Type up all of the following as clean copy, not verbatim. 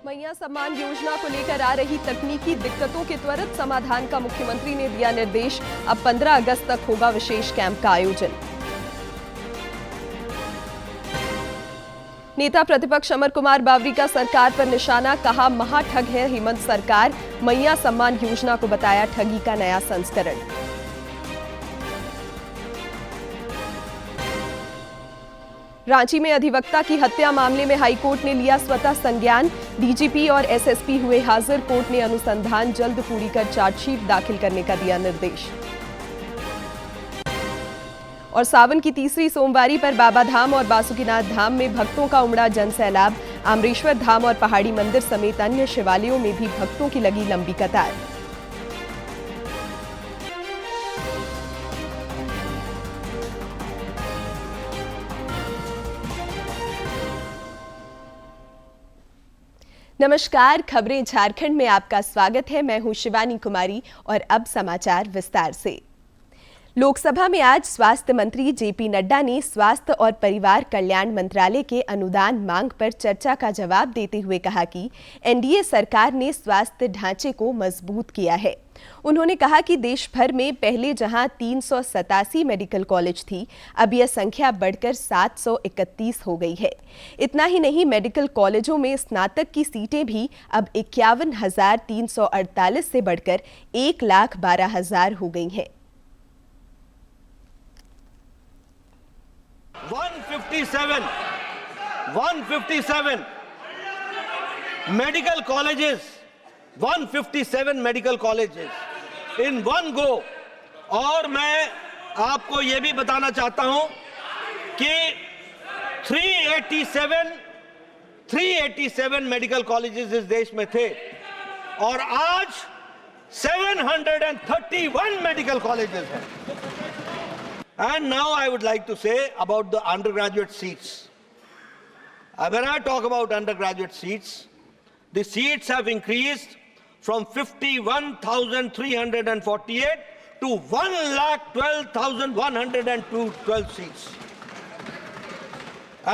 मैया सम्मान योजना को लेकर आ रही तकनीकी दिक्कतों के त्वरित समाधान का मुख्यमंत्री ने दिया निर्देश। अब 15 अगस्त तक होगा विशेष कैंप का आयोजन। नेता प्रतिपक्ष अमर कुमार बावरी का सरकार पर निशाना, कहा महाठग है हेमंत सरकार। मैया सम्मान योजना को बताया ठगी का नया संस्करण। रांची में अधिवक्ता की हत्या मामले में हाईकोर्ट ने लिया स्वतः संज्ञान। डीजीपी और एसएसपी हुए हाजिर। कोर्ट ने अनुसंधान जल्द पूरी कर चार्जशीट दाखिल करने का दिया निर्देश। और सावन की तीसरी सोमवारी पर बाबाधाम और बासुकीनाथ धाम में भक्तों का उमड़ा जनसैलाब। आमरेश्वर धाम और पहाड़ी मंदिर समेत अन्य शिवालयों में भी भक्तों की लगी लंबी कतार। नमस्कार, खबरें झारखंड में आपका स्वागत है। मैं हूं शिवानी कुमारी और अब समाचार विस्तार से। लोकसभा में आज स्वास्थ्य मंत्री जेपी नड्डा ने स्वास्थ्य और परिवार कल्याण मंत्रालय के अनुदान मांग पर चर्चा का जवाब देते हुए कहा कि एनडीए सरकार ने स्वास्थ्य ढांचे को मजबूत किया है। उन्होंने कहा कि देश भर में पहले जहां 387 मेडिकल कॉलेज थी, अब यह संख्या बढ़कर 731 हो गई है। इतना ही नहीं, मेडिकल कॉलेजों में स्नातक की सीटें भी अब 51,348 से बढ़कर 1,12,000 हो गई हैं। 157 medical colleges, 157 medical colleges in one go। और मैं आपको यह भी बताना चाहता हूं कि 387 मेडिकल कॉलेजेस इस देश में थे और आज 731 मेडिकल कॉलेजेस हैं। And now I would like to say about the undergraduate seats. When I talk about undergraduate seats, the seats have increased from 51,348 to 1,12,112 seats.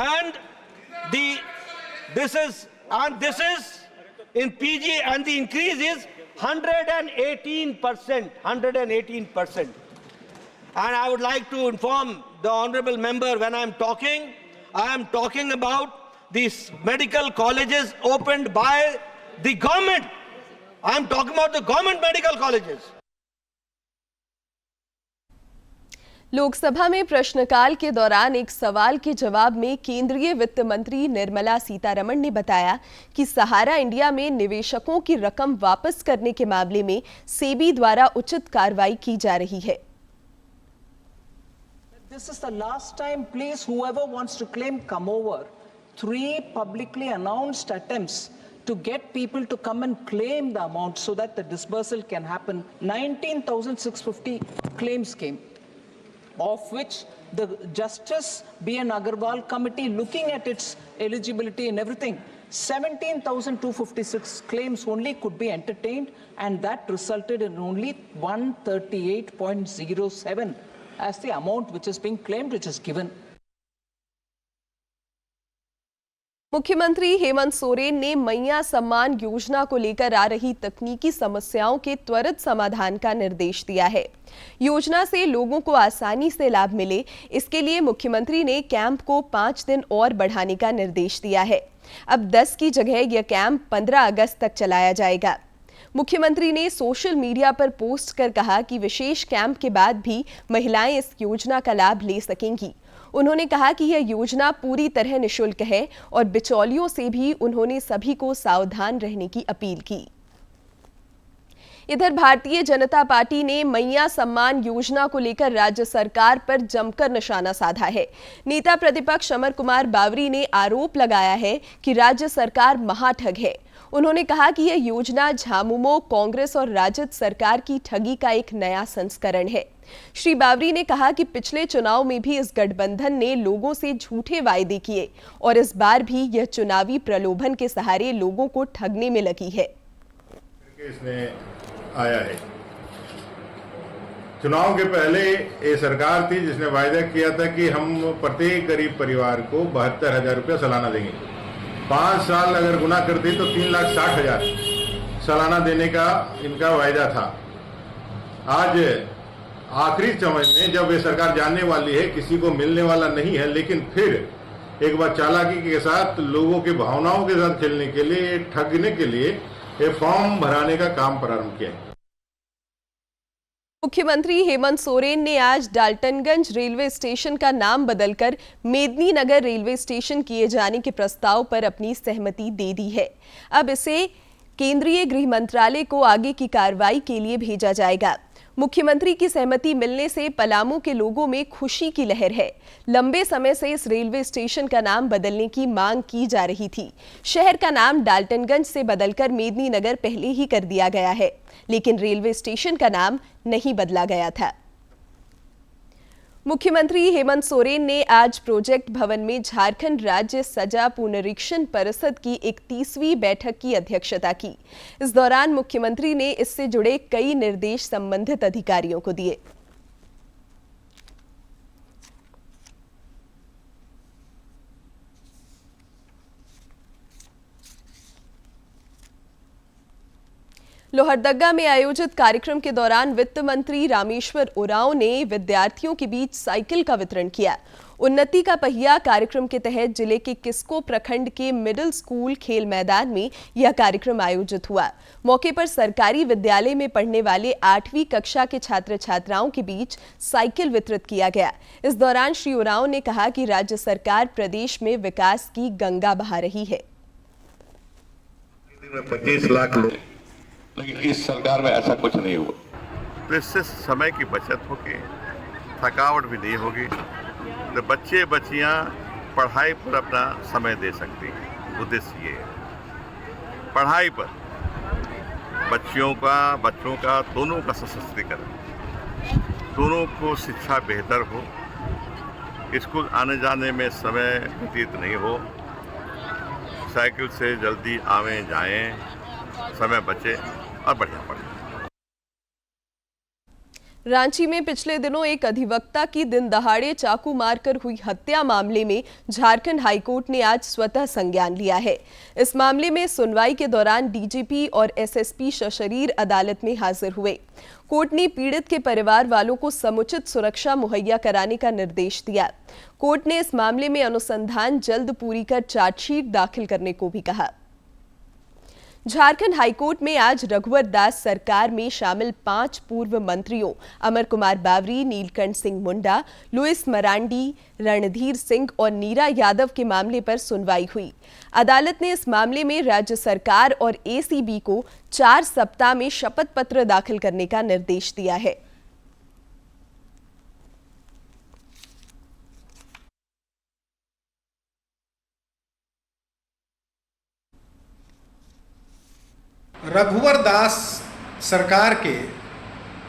And this is in PG, and the increase is 118%. And I would like to inform the honorable member, when I am talking about these medical colleges opened by the government. I am talking about the government medical colleges. Lok Sabha में प्रश्नकाल के दौरान एक सवाल के जवाब में केंद्रीय वित्त मंत्री निर्मला सीतारमण ने बताया कि सहारा इंडिया में निवेशकों की रकम वापस करने के मामले में सेबी द्वारा उचित कार्रवाई की जा रही है। This is the last time, please, whoever wants to claim, come over. 3 publicly announced attempts to get people to come and claim the amount so that the disbursal can happen. 19,650 claims came, of which the Justice B.N. Agarwal committee, looking at its eligibility and everything, 17,256 claims only could be entertained, and that resulted in only 138.07 as the amount which is being claimed, which is given. मुख्यमंत्री हेमंत सोरेन ने मैया सम्मान योजना को लेकर आ रही तकनीकी समस्याओं के त्वरित समाधान का निर्देश दिया है। योजना से लोगों को आसानी से लाभ मिले, इसके लिए मुख्यमंत्री ने कैंप को 5 दिन और बढ़ाने का निर्देश दिया है। अब 10 की जगह यह कैंप 15 अगस्त तक चलाया जाएगा। मुख्यमंत्री ने सोशल मीडिया पर पोस्ट कर कहा कि विशेष कैंप के बाद भी महिलाएं इस योजना का लाभ ले सकेंगी। उन्होंने कहा कि यह योजना पूरी तरह निःशुल्क है और बिचौलियों से भी उन्होंने सभी को सावधान रहने की अपील की। इधर भारतीय जनता पार्टी ने मैया सम्मान योजना को लेकर राज्य सरकार पर जमकर निशाना साधा है। नेता प्रतिपक्ष अमर कुमार बावरी ने आरोप लगाया है कि राज्य सरकार महाठग है। उन्होंने कहा कि यह योजना झामुमो, कांग्रेस और राजद सरकार की ठगी का एक नया संस्करण है। श्री बावरी ने कहा कि पिछले चुनाव में भी इस गठबंधन ने लोगों से झूठे वायदे किए और इस बार भी यह चुनावी प्रलोभन के सहारे लोगों को ठगने में लगी है। इसमें आया है, चुनाव के पहले ये सरकार थी जिसने वायदा किया था कि हम प्रत्येक गरीब परिवार को 72,000 रुपया सालाना देंगे। 5 साल अगर गुना करते तो 3,60,000 सालाना देने का इनका वायदा था। आज आखिरी समय में जब ये सरकार जानने वाली है किसी को मिलने वाला नहीं है, लेकिन फिर एक बार चालाकी के साथ लोगों की भावनाओं के साथ खेलने के लिए, ठगने के लिए ये फॉर्म भराने का काम प्रारंभ किया है। मुख्यमंत्री हेमंत सोरेन ने आज डाल्टनगंज रेलवे स्टेशन का नाम बदलकर मेदिनीनगर रेलवे स्टेशन किए जाने के प्रस्ताव पर अपनी सहमति दे दी है। अब इसे केंद्रीय गृह मंत्रालय को आगे की कार्रवाई के लिए भेजा जाएगा। मुख्यमंत्री की सहमति मिलने से पलामू के लोगों में खुशी की लहर है। लंबे समय से इस रेलवे स्टेशन का नाम बदलने की मांग की जा रही थी। शहर का नाम डाल्टनगंज से बदलकर मेदिनीनगर पहले ही कर दिया गया है, लेकिन रेलवे स्टेशन का नाम नहीं बदला गया था। मुख्यमंत्री हेमंत सोरेन ने आज प्रोजेक्ट भवन में झारखंड राज्य सजा पुनरीक्षण परिषद की 31वीं बैठक की अध्यक्षता की। इस दौरान मुख्यमंत्री ने इससे जुड़े कई निर्देश संबंधित अधिकारियों को दिए। लोहरदगा में आयोजित कार्यक्रम के दौरान वित्त मंत्री रामेश्वर उरांव ने विद्यार्थियों के बीच साइकिल का वितरण किया। उन्नति का पहिया कार्यक्रम के तहत जिले के किस्को प्रखंड के मिडिल स्कूल खेल मैदान में यह कार्यक्रम आयोजित हुआ। मौके पर सरकारी विद्यालय में पढ़ने वाले 8वीं कक्षा के छात्र छात्राओं के बीच साइकिल वितरित किया गया। इस दौरान श्री उरांव ने कहा कि राज्य सरकार प्रदेश में विकास की गंगा बहा रही है। 25 लाख लोग, लेकिन इस सरकार में ऐसा कुछ नहीं हुआ। तो इससे समय की बचत होगी, थकावट भी नहीं होगी, तो बच्चे बच्चियां पढ़ाई पर अपना समय दे सकती हैं। उद्देश्य ये है पढ़ाई पर बच्चों का दोनों का सशक्तिकरण, दोनों को शिक्षा बेहतर हो, स्कूल आने जाने में समय व्यतीत नहीं हो, साइकिल से जल्दी आवें जाएं, समय बचे और बढ़िया पड़े। रांची में पिछले दिनों एक अधिवक्ता की दिन दहाड़े चाकू मारकर हुई हत्या मामले में झारखंड हाईकोर्ट ने आज स्वतः संज्ञान लिया है। इस मामले में सुनवाई के दौरान डीजीपी और एसएसपी सशरीर अदालत में हाजिर हुए। कोर्ट ने पीड़ित के परिवार वालों को समुचित सुरक्षा मुहैया कराने का निर्देश दिया। कोर्ट ने इस मामले में अनुसंधान जल्द पूरी कर चार्जशीट दाखिल करने को भी कहा। झारखंड हाईकोर्ट में आज रघुवर दास सरकार में शामिल 5 पूर्व मंत्रियों अमर कुमार बावरी, नीलकंठ सिंह मुंडा, लुइस मरांडी, रणधीर सिंह और नीरा यादव के मामले पर सुनवाई हुई। अदालत ने इस मामले में राज्य सरकार और एसीबी को 4 सप्ताह में शपथ पत्र दाखिल करने का निर्देश दिया है। रघुवर दास सरकार के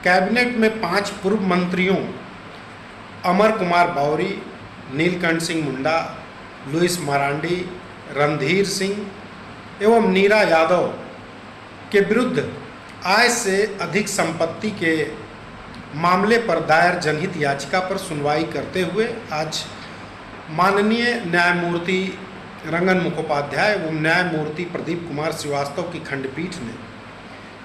कैबिनेट में 5 पूर्व मंत्रियों अमर कुमार बावरी, नीलकंठ सिंह मुंडा, लुइस मरांडी, रणधीर सिंह एवं नीरा यादव के विरुद्ध आय से अधिक संपत्ति के मामले पर दायर जनहित याचिका पर सुनवाई करते हुए आज माननीय न्यायमूर्ति रंगन मुखोपाध्याय एवं न्यायमूर्ति प्रदीप कुमार श्रीवास्तव की खंडपीठ ने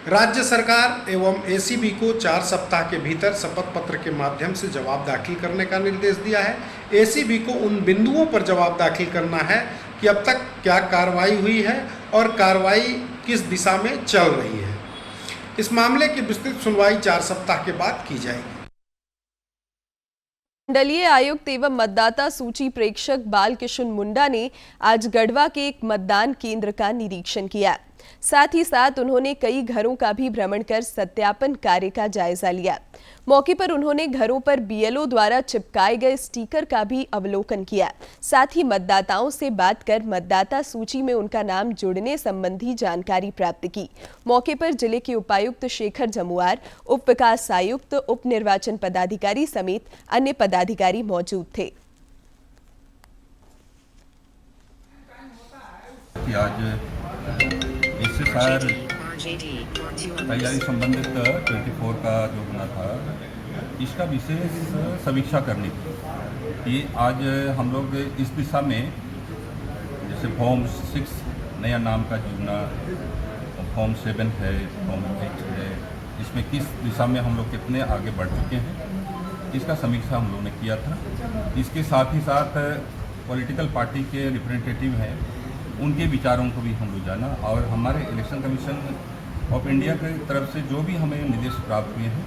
राज्य सरकार एवं एसीबी को 4 सप्ताह के भीतर शपथ पत्र के माध्यम से जवाब दाखिल करने का निर्देश दिया है। एसीबी को उन बिंदुओं पर जवाब दाखिल करना है कि अब तक क्या कार्रवाई हुई है और कार्रवाई किस दिशा में चल रही है। इस मामले की विस्तृत सुनवाई 4 सप्ताह के बाद की जाएगी। मंडलीय आयुक्त एवं मतदाता सूची प्रेक्षक बालकिशन मुंडा ने आज गढ़वा के एक मतदान केंद्र का निरीक्षण किया। साथ ही साथ उन्होंने कई घरों का भी भ्रमण कर सत्यापन कार्य का जायजा लिया। मौके पर उन्होंने घरों पर बीएलओ द्वारा चिपकाए गए स्टिकर का भी अवलोकन किया। साथ ही मतदाताओं से बात कर मतदाता सूची में उनका नाम जुड़ने संबंधी जानकारी प्राप्त की। मौके पर जिले के उपायुक्त शेखर जमुआर, उप विकास आयुक्त, उप निर्वाचन पदाधिकारी समेत अन्य पदाधिकारी मौजूद थे। तैयारी संबंधित 24 का जो होना था, इसका विशेष समीक्षा करने की ये आज हम लोग इस दिशा में जैसे जैसे फॉर्म 6 नया नाम का योजना, फॉर्म 7 है, फॉर्म 8 है, इसमें किस दिशा में हम लोग कितने आगे बढ़ चुके हैं, इसका समीक्षा हम लोग ने किया था। इसके साथ ही साथ पॉलिटिकल पार्टी के रिप्रेजेंटेटिव हैं, उनके विचारों को भी हम लोग जाना, और हमारे इलेक्शन कमीशन ऑफ इंडिया की तरफ से जो भी हमें निर्देश प्राप्त हुए हैं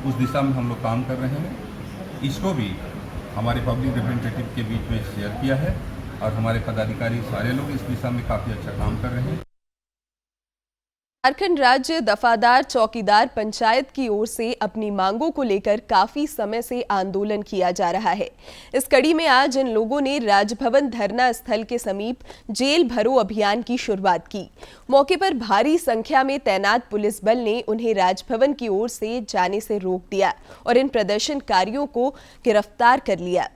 उस दिशा में हम लोग काम कर रहे हैं। इसको भी हमारे पब्लिक रिप्रेजेंटेटिव के बीच में शेयर किया है और हमारे पदाधिकारी सारे लोग इस दिशा में काफ़ी अच्छा काम कर रहे हैं। झारखंड राज्य दफादार चौकीदार पंचायत की ओर से अपनी मांगों को लेकर काफी समय से आंदोलन किया जा रहा है। इस कड़ी में आज इन लोगों ने राजभवन धरना स्थल के समीप जेल भरो अभियान की शुरुआत की। मौके पर भारी संख्या में तैनात पुलिस बल ने उन्हें राजभवन की ओर से जाने से रोक दिया और इन प्रदर्शनकारियों को गिरफ्तार कर लिया।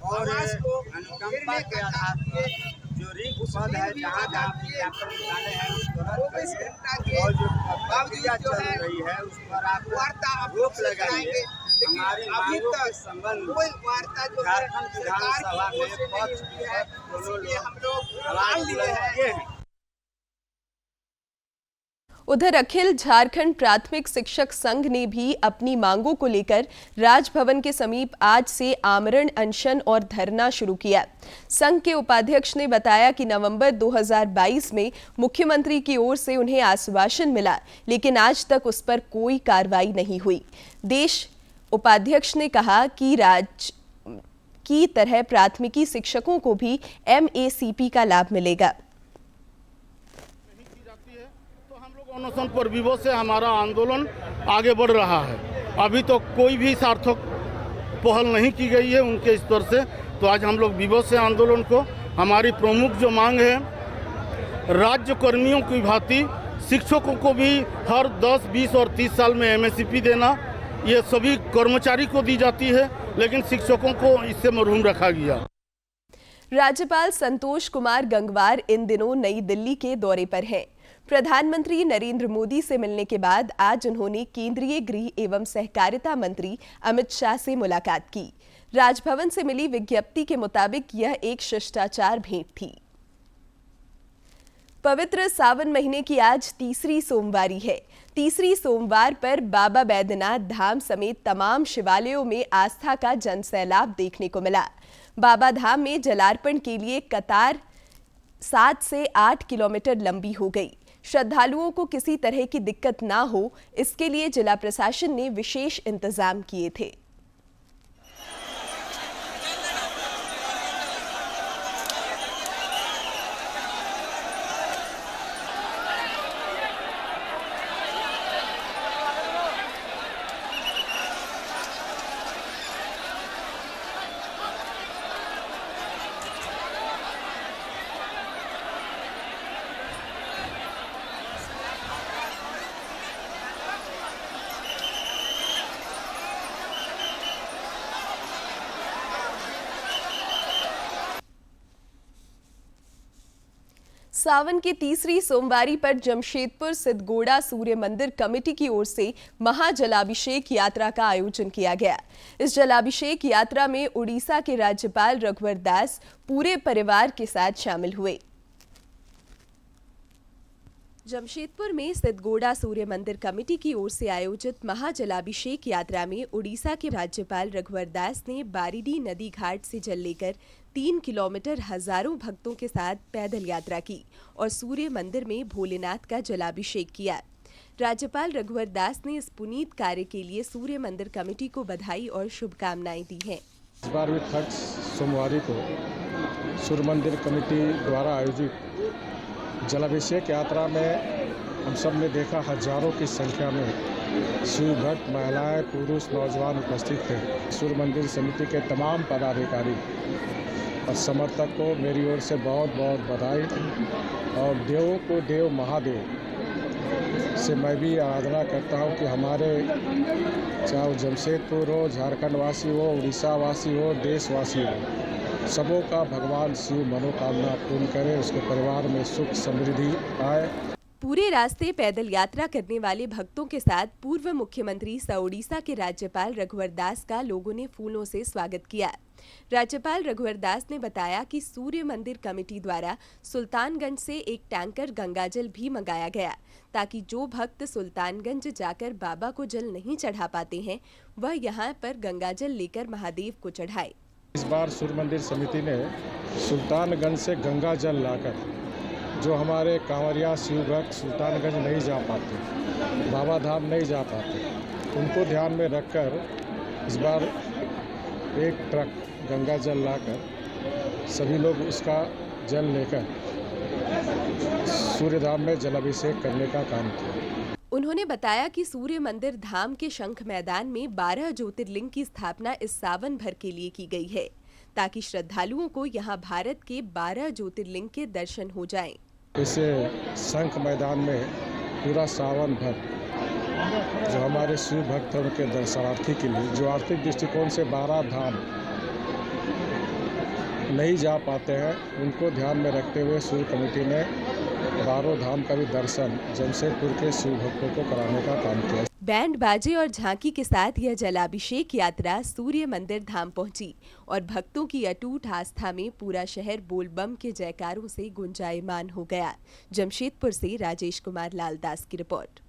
और अनुकंपा के आधार पर जो रिक्त पद है, जहाँ विज्ञापन निकाले हैं उसको रद्द करिए और जो प्रक्रिया चल रही है उस पर आप रोक लगाइए। हमारी मांगों के संबंध में झारखंड विधानसभा में पक्ष दोनों लोग आवाज बुलंद किए हैं। उधर अखिल झारखंड प्राथमिक शिक्षक संघ ने भी अपनी मांगों को लेकर राजभवन के समीप आज से आमरण अनशन और धरना शुरू किया। संघ के उपाध्यक्ष ने बताया कि नवंबर 2022 में मुख्यमंत्री की ओर से उन्हें आश्वासन मिला, लेकिन आज तक उस पर कोई कार्रवाई नहीं हुई। देश उपाध्यक्ष ने कहा कि राज्य की तरह प्राथमिकी शिक्षकों को भी MACP का लाभ मिलेगा। अनशन पर विवश से हमारा आंदोलन आगे बढ़ रहा है। अभी तो कोई भी सार्थक पहल नहीं की गई है उनके स्तर से, तो आज हम लोग विवश से आंदोलन को, हमारी प्रमुख जो मांग है, राज्य कर्मियों की भांति शिक्षकों को भी हर 10, 20 और 30 साल में MACP देना, ये सभी कर्मचारी को दी जाती है, लेकिन शिक्षकों को इससे महरूम रखा गया। राज्यपाल संतोष कुमार गंगवार इन दिनों नई दिल्ली के दौरे पर हैं। प्रधानमंत्री नरेंद्र मोदी से मिलने के बाद आज उन्होंने केंद्रीय गृह एवं सहकारिता मंत्री अमित शाह से मुलाकात की। राजभवन से मिली विज्ञप्ति के मुताबिक यह एक शिष्टाचार भेंट थी। पवित्र सावन महीने की आज तीसरी सोमवारी है। तीसरी सोमवार पर बाबा बैद्यनाथ धाम समेत तमाम शिवालयों में आस्था का जनसैलाब देखने को मिला। बाबा धाम में जलार्पण के लिए कतार 7 से 8 किलोमीटर लंबी हो गई। श्रद्धालुओं को किसी तरह की दिक्कत ना हो, इसके लिए जिला प्रशासन ने विशेष इंतजाम किए थे। सावन की तीसरी सोमवारी पर जमशेदपुर सिद्धगोड़ा सूर्य मंदिर कमेटी की ओर से महाजलाभिषेक यात्रा का आयोजन किया गया। इस जलाभिषेक यात्रा में उड़ीसा के राज्यपाल रघुवर दास पूरे परिवार के साथ शामिल हुए। जमशेदपुर में सिद्धगोड़ा सूर्य मंदिर कमेटी की ओर से आयोजित महाजलाभिषेक यात्रा में उड़ीसा के राज्यपाल रघुवर दास ने बारिडी नदी घाट से जल लेकर 3 किलोमीटर हजारों भक्तों के साथ पैदल यात्रा की और सूर्य मंदिर में भोलेनाथ का जलाभिषेक किया। राज्यपाल रघुवर दास ने इस पुनीत कार्य के लिए सूर्य मंदिर कमेटी को बधाई और शुभकामनाएं दी हैं। इस बार भी 3 सोमवारी को सूर्य मंदिर कमेटी द्वारा आयोजित जलाभिषेक यात्रा में हम सब ने देखा हजारों की संख्या में शिव भक्त, महिलाएं, पुरुष, नौजवान उपस्थित थे। सूर्य मंदिर समिति के तमाम पदाधिकारी और समर्थक को मेरी ओर से बहुत बहुत बधाई और देवों को देव महादेव से मैं भी आराधना करता हूं कि हमारे चाहे वो जमशेदपुर हो, झारखंड वासी हो, उड़ीसा वासी हो, देशवासी हो, सबों का भगवान शिव मनोकामना पूर्ण करे, उसके परिवार में सुख समृद्धि आए। पूरे रास्ते पैदल यात्रा करने वाले भक्तों के साथ पूर्व मुख्यमंत्री सह उड़ीसा के राज्यपाल रघुवर दास का लोगों ने फूलों से स्वागत किया। राज्यपाल रघुवर दास ने बताया कि सूर्य मंदिर कमेटी द्वारा सुल्तानगंज से एक टैंकर गंगाजल भी मंगाया गया ताकि जो भक्त सुल्तानगंज जाकर बाबा को जल नहीं चढ़ा पाते हैं वह यहां पर गंगाजल लेकर महादेव को चढ़ाए। इस बार सूर्य मंदिर समिति ने सुल्तानगंज से गंगा जल लाकर जो हमारे कांवरिया शिव भक्त सुल्तानगंज नहीं जा पाते, बाबा धाम नहीं जा पाते, उनको ध्यान में रखकर इस बार एक ट्रक गंगा जल लाकर सभी लोग उसका जल लेकर सूर्य धाम में जलाभिषेक करने का काम किया। उन्होंने बताया कि सूर्य मंदिर धाम के शंख मैदान में 12 ज्योतिर्लिंग की स्थापना इस सावन भर के लिए की गई है ताकि श्रद्धालुओं को यहां भारत के 12 ज्योतिर्लिंग के दर्शन हो जाएं। इसे शंख मैदान में पूरा सावन भर जो हमारे शिव भक्त हैं उनके दर्शनार्थी के लिए जो आर्थिक दृष्टिकोण से 12 धाम नहीं जा पाते हैं उनको ध्यान में रखते हुए सूर्य कमेटी ने 12 धाम का भी दर्शन जमशेदपुर के शिव भक्तों को कराने का काम किया। बैंड बाजे और झांकी के साथ यह जलाभिषेक यात्रा सूर्य मंदिर धाम पहुंची और भक्तों की अटूट आस्था में पूरा शहर बोलबम के जयकारों से गुंजायमान हो गया। जमशेदपुर से राजेश कुमार लालदास की रिपोर्ट।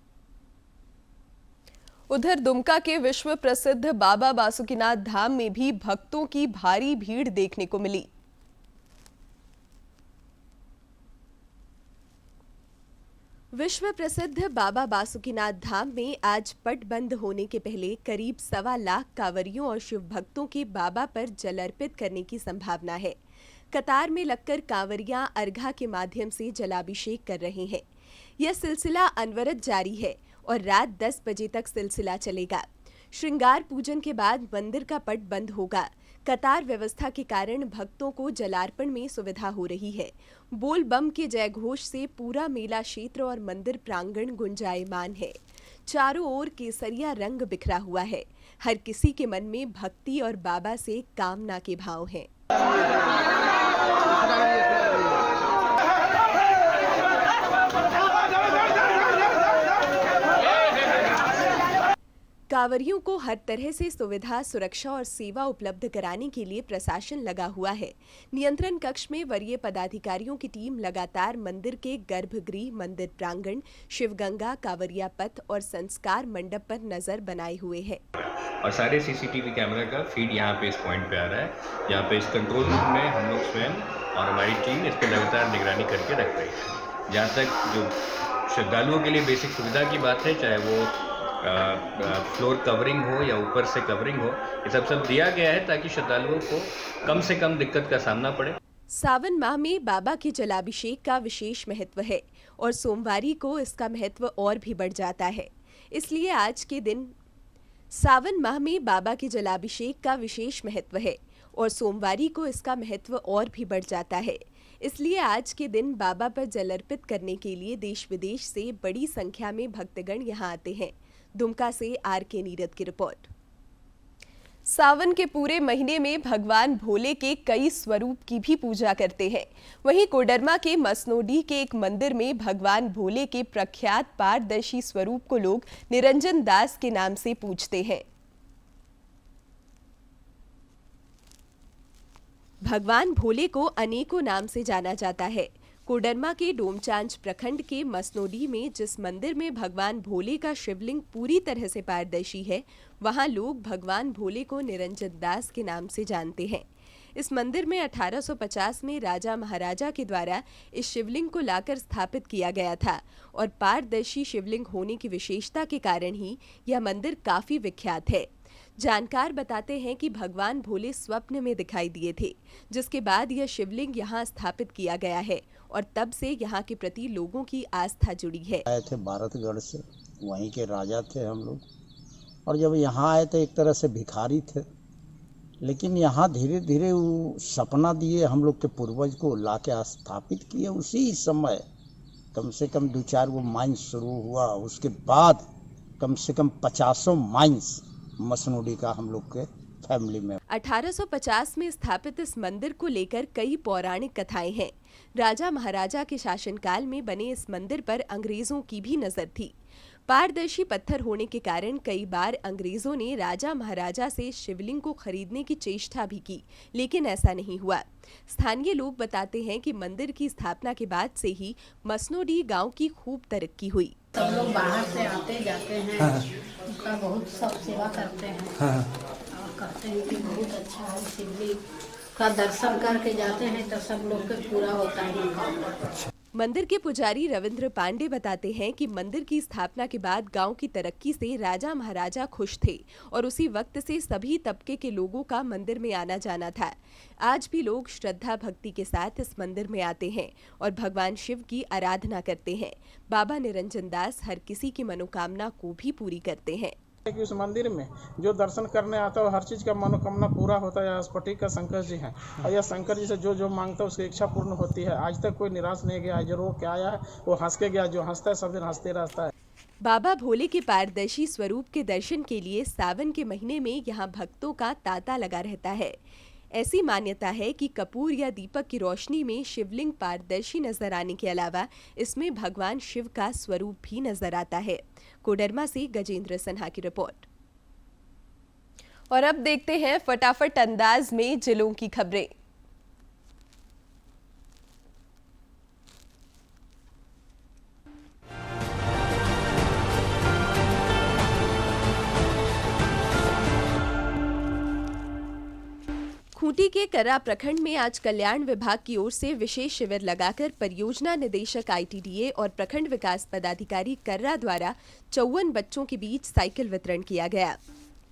उधर दुमका के विश्व प्रसिद्ध बाबा बासुकीनाथ धाम में भी भक्तों की भारी भीड़ देखने को मिली। विश्व प्रसिद्ध बाबा बासुकीनाथ धाम में आज पट बंद होने के पहले करीब 1.25 लाख कांवरियों और शिव भक्तों के बाबा पर जल अर्पित करने की संभावना है। कतार में लगकर कांवरियां अर्घा के माध्यम से जलाभिषेक कर रहे हैं। यह सिलसिला अनवरत जारी है और रात 10 बजे तक सिलसिला चलेगा। श्रृंगार पूजन के बाद मंदिर का पट बंद होगा। कतार व्यवस्था के कारण भक्तों को जलार्पण में सुविधा हो रही है। बोल बम के जयघोष से पूरा मेला क्षेत्र और मंदिर प्रांगण गुंजायमान है। चारों ओर केसरिया रंग बिखरा हुआ है। हर किसी के मन में भक्ति और बाबा से कामना के भाव हैं। कांवरियों को हर तरह से सुविधा, सुरक्षा और सेवा उपलब्ध कराने के लिए प्रशासन लगा हुआ है। नियंत्रण कक्ष में वरीय पदाधिकारियों की टीम लगातार मंदिर के गर्भगृह, मंदिर प्रांगण, शिवगंगा, कांवरिया पथ और संस्कार मंडप पर नजर बनाए हुए है और सारे सीसीटीवी कैमरा का फीड यहाँ पे इस पॉइंट पे आ रहा है। यहाँ पे इस कंट्रोल रूम में हम लोग स्वयं और हमारी टीम इस पर लगातार निगरानी करके रख रही है। जहाँ तक जो श्रद्धालुओं के लिए बेसिक सुविधा की बात है, चाहे वो फ्लोर कवरिंग हो या ऊपर से कवरिंग हो, ये सब दिया गया है ताकि श्रद्धालुओं को कम से कम दिक्कत का सामना पड़े। सावन माह में बाबा के जलाभिषेक का विशेष महत्व है और सोमवारी को इसका महत्व और भी बढ़ जाता है। इसलिए आज के दिन सावन माह में बाबा के जलाभिषेक का विशेष महत्व है और सोमवारी को इसका महत्व और भी बढ़ जाता है। इसलिए आज के दिन बाबा पर जल अर्पित करने के लिए देश विदेश से बड़ी संख्या में भक्तगण यहां आते हैं। दुमका से आर.के. नीरद की रिपोर्ट। सावन के पूरे महीने में भगवान भोले के कई स्वरूप की भी पूजा करते हैं। वहीं कोडरमा के मसनोडी के एक मंदिर में भगवान भोले के प्रख्यात पारदर्शी स्वरूप को लोग निरंजन दास के नाम से पूजते हैं। भगवान भोले को अनेकों नाम से जाना जाता है। कोडरमा के डोमचांच प्रखंड के मसनोडी में जिस मंदिर में भगवान भोले का शिवलिंग पूरी तरह से पारदर्शी है, वहां लोग भगवान भोले को निरंजन दास के नाम से जानते हैं। इस मंदिर में 1850 में राजा महाराजा के द्वारा इस शिवलिंग को लाकर स्थापित किया गया था और पारदर्शी शिवलिंग होने की विशेषता के कारण ही यह मंदिर काफी विख्यात है। जानकार बताते हैं कि भगवान भोले स्वप्न में दिखाई दिए थे, जिसके बाद यह शिवलिंग यहाँ स्थापित किया गया है और तब से यहाँ के प्रति लोगों की आस्था जुड़ी है। आए थे भारतगढ़ से, वहीं के राजा थे हम लोग, और जब यहाँ आए तो एक तरह से भिखारी थे, लेकिन यहाँ धीरे धीरे वो सपना दिए हम लोग के पूर्वज को लाके स्थापित किए। उसी समय कम से कम 2-4 वो माइंस शुरू हुआ, उसके बाद कम से कम 50 माइंस मसनोडी का हम लोग के फैमिली में। 1850 में स्थापित इस मंदिर को लेकर कई पौराणिक कथाएं हैं। राजा महाराजा के शासनकाल में बने इस मंदिर पर अंग्रेजों की भी नजर थी। पारदर्शी पत्थर होने के कारण कई बार अंग्रेजों ने राजा महाराजा से शिवलिंग को खरीदने की चेष्टा भी की, लेकिन ऐसा नहीं हुआ। स्थानीय लोग बताते हैं कि मंदिर की स्थापना के बाद से ही मसनोडी गांव की खूब तरक्की हुई। सब लोग बाहर से आते जाते हैं, उसका बहुत सब सेवा करते हैं और कहते हैं कि बहुत अच्छा है। शिवलिंग का दर्शन करके जाते हैं तो सब लोग के पूरा होता है। मंदिर के पुजारी रविंद्र पांडे बताते हैं कि मंदिर की स्थापना के बाद गांव की तरक्की से राजा महाराजा खुश थे और उसी वक्त से सभी तबके के लोगों का मंदिर में आना जाना था। आज भी लोग श्रद्धा भक्ति के साथ इस मंदिर में आते हैं और भगवान शिव की आराधना करते हैं। बाबा निरंजन दास हर किसी की मनोकामना को भी पूरी करते हैं। कि उस मंदिर में जो दर्शन करने आता है हर चीज़ का मनोकामना पूरा होता है। स्फटिक का शंकर जी हैं और यह शंकर जी से जो जो मांगता है उसकी इच्छा पूर्ण होती है। आज तक कोई निराश नहीं गया, जो रो के आया है वो हंस के गया, जो हंसता है सब दिन हंसते रहता है। बाबा भोले के पारदर्शी स्वरूप के दर्शन के लिए सावन के महीने में यहाँ भक्तों का तांता लगा रहता है। ऐसी मान्यता है कि कपूर या दीपक की रोशनी में शिवलिंग पारदर्शी नजर आने के अलावा इसमें भगवान शिव का स्वरूप भी नजर आता है। कोडरमा से गजेंद्र सिन्हा की रिपोर्ट। और अब देखते हैं फटाफट अंदाज में जिलों की खबरें। खूंटी के कर्रा प्रखंड में आज कल्याण विभाग की ओर से विशेष शिविर लगाकर परियोजना निदेशक आईटीडीए और प्रखंड विकास पदाधिकारी कर्रा द्वारा 54 बच्चों के बीच साइकिल वितरण किया गया।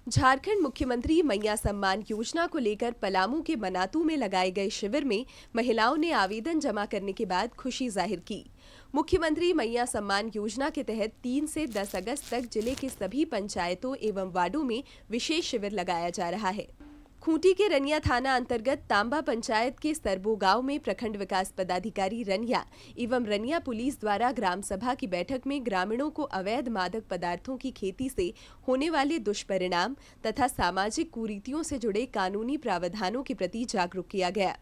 झारखंड मुख्यमंत्री मैया सम्मान योजना को लेकर पलामू के मनातू में लगाए गए शिविर में महिलाओं ने आवेदन जमा करने के बाद खुशी जाहिर की। मुख्यमंत्री मैया सम्मान योजना के तहत 3 से 10 अगस्त तक जिले के सभी पंचायतों एवं वार्डों में विशेष शिविर लगाया जा रहा है। खूंटी के रनिया थाना अंतर्गत तांबा पंचायत के सरबो गांव में प्रखंड विकास पदाधिकारी रनिया एवं रनिया पुलिस द्वारा ग्राम सभा की बैठक में ग्रामीणों को अवैध मादक पदार्थों की खेती से होने वाले दुष्परिणाम तथा सामाजिक कुरीतियों से जुड़े कानूनी प्रावधानों के प्रति जागरूक किया गया।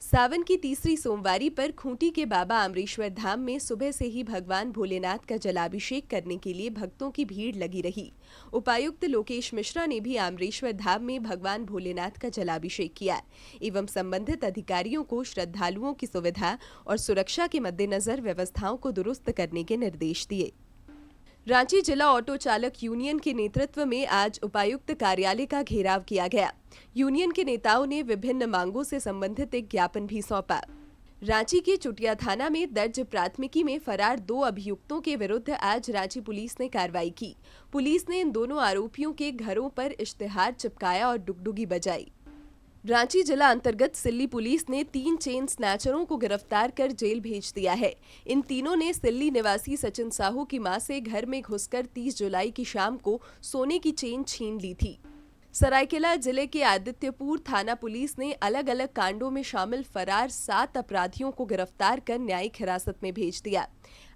सावन की तीसरी सोमवारी पर खूंटी के बाबा अमरेश्वर धाम में सुबह से ही भगवान भोलेनाथ का जलाभिषेक करने के लिए भक्तों की भीड़ लगी रही। उपायुक्त लोकेश मिश्रा ने भी अमरेश्वर धाम में भगवान भोलेनाथ का जलाभिषेक किया एवं संबंधित अधिकारियों को श्रद्धालुओं की सुविधा और सुरक्षा के मद्देनजर व्यवस्थाओं को दुरुस्त करने के निर्देश दिए। रांची जिला ऑटो चालक यूनियन के नेतृत्व में आज उपायुक्त कार्यालय का घेराव किया गया। यूनियन के नेताओं ने विभिन्न मांगों से संबंधित एक ज्ञापन भी सौंपा। रांची के चुटिया थाना में दर्ज प्राथमिकी में फरार 2 अभियुक्तों के विरुद्ध आज रांची पुलिस ने कार्रवाई की। पुलिस ने इन दोनों आरोपियों के घरों पर इश्तेहार चिपकाया और डुगडुगी बजाई। रांची जिला अंतर्गत सिल्ली पुलिस ने 3 चेन स्नैचरों को गिरफ्तार कर जेल भेज दिया है। इन तीनों ने सिल्ली निवासी सचिन साहू की मां से घर में घुसकर 30 जुलाई की शाम को सोने की चेन छीन ली थी। सरायकेला जिले के आदित्यपुर थाना पुलिस ने अलग अलग कांडों में शामिल फरार 7 अपराधियों को गिरफ्तार कर न्यायिक हिरासत में भेज दिया।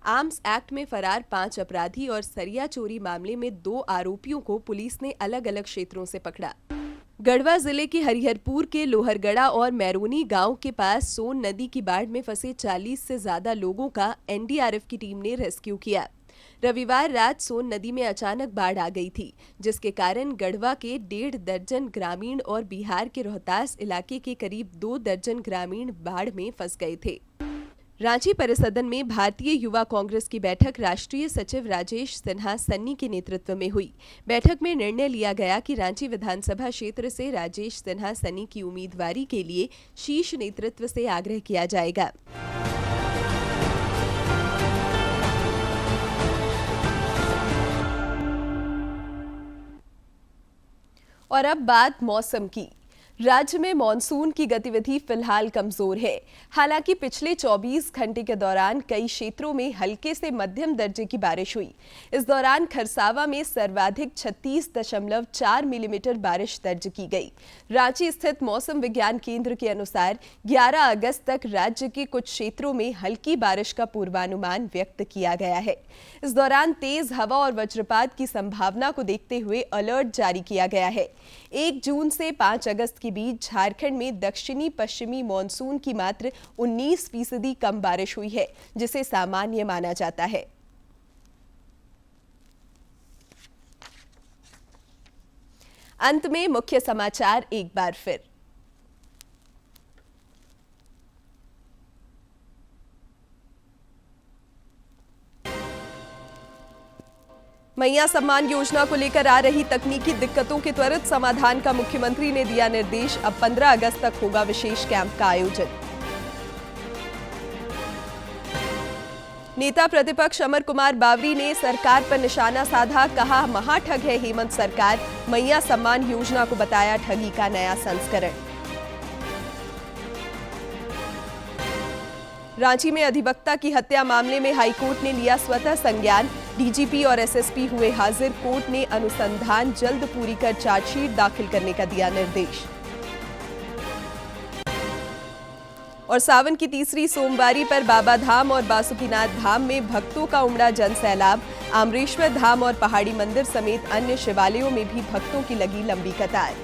आर्म्स एक्ट में फरार 5 अपराधी और सरिया चोरी मामले में 2 आरोपियों को पुलिस ने अलग अलग क्षेत्रों से पकड़ा। गढ़वा जिले के हरिहरपुर के लोहरगढ़ा और मैरोनी गांव के पास सोन नदी की बाढ़ में फंसे 40 से ज्यादा लोगों का एनडीआरएफ की टीम ने रेस्क्यू किया। रविवार रात सोन नदी में अचानक बाढ़ आ गई थी, जिसके कारण गढ़वा के 1.5 दर्जन ग्रामीण और बिहार के रोहतास इलाके के करीब 2 दर्जन ग्रामीण बाढ़ में फंस गए थे। रांची परिसदन में भारतीय युवा कांग्रेस की बैठक राष्ट्रीय सचिव राजेश सिन्हा सन्नी के नेतृत्व में हुई। बैठक में निर्णय लिया गया कि रांची विधानसभा क्षेत्र से राजेश सिन्हा सन्नी की उम्मीदवारी के लिए शीर्ष नेतृत्व से आग्रह किया जाएगा। और अब बात मौसम की। राज्य में मॉनसून की गतिविधि फिलहाल कमजोर है। हालांकि पिछले 24 घंटे के दौरान कई क्षेत्रों में हल्के से मध्यम दर्जे की बारिश हुई। इस दौरान खरसावा में सर्वाधिक 36.4 मिलीमीटर बारिश दर्ज की गई। रांची स्थित मौसम विज्ञान केंद्र के अनुसार 11 अगस्त तक राज्य के कुछ क्षेत्रों में हल्की बारिश का पूर्वानुमान व्यक्त किया गया है। इस दौरान तेज हवा और वज्रपात की संभावना को देखते हुए अलर्ट जारी किया गया है। 1 जून से 5 अगस्त के बीच झारखंड में दक्षिणी पश्चिमी मॉनसून की मात्र 19% कम बारिश हुई है, जिसे सामान्य माना जाता है। अंत में मुख्य समाचार एक बार फिर। मैया सम्मान योजना को लेकर आ रही तकनीकी दिक्कतों के त्वरित समाधान का मुख्यमंत्री ने दिया निर्देश। अब 15 अगस्त तक होगा विशेष कैंप का आयोजन। नेता प्रतिपक्ष अमर कुमार बावरी ने सरकार पर निशाना साधा, कहा महाठग है हेमंत सरकार। मैया सम्मान योजना को बताया ठगी का नया संस्करण। रांची में अधिवक्ता की हत्या मामले में हाईकोर्ट ने लिया स्वतः संज्ञान। डीजीपी और एसएसपी हुए हाजिर। कोर्ट ने अनुसंधान जल्द पूरी कर चार्जशीट दाखिल करने का दिया निर्देश। और सावन की तीसरी सोमवारी पर बाबा धाम और बासुकीनाथ धाम में भक्तों का उमड़ा जनसैलाब। आमरेश्वर धाम और पहाड़ी मंदिर समेत अन्य शिवालयों में भी भक्तों की लगी लंबी कतार।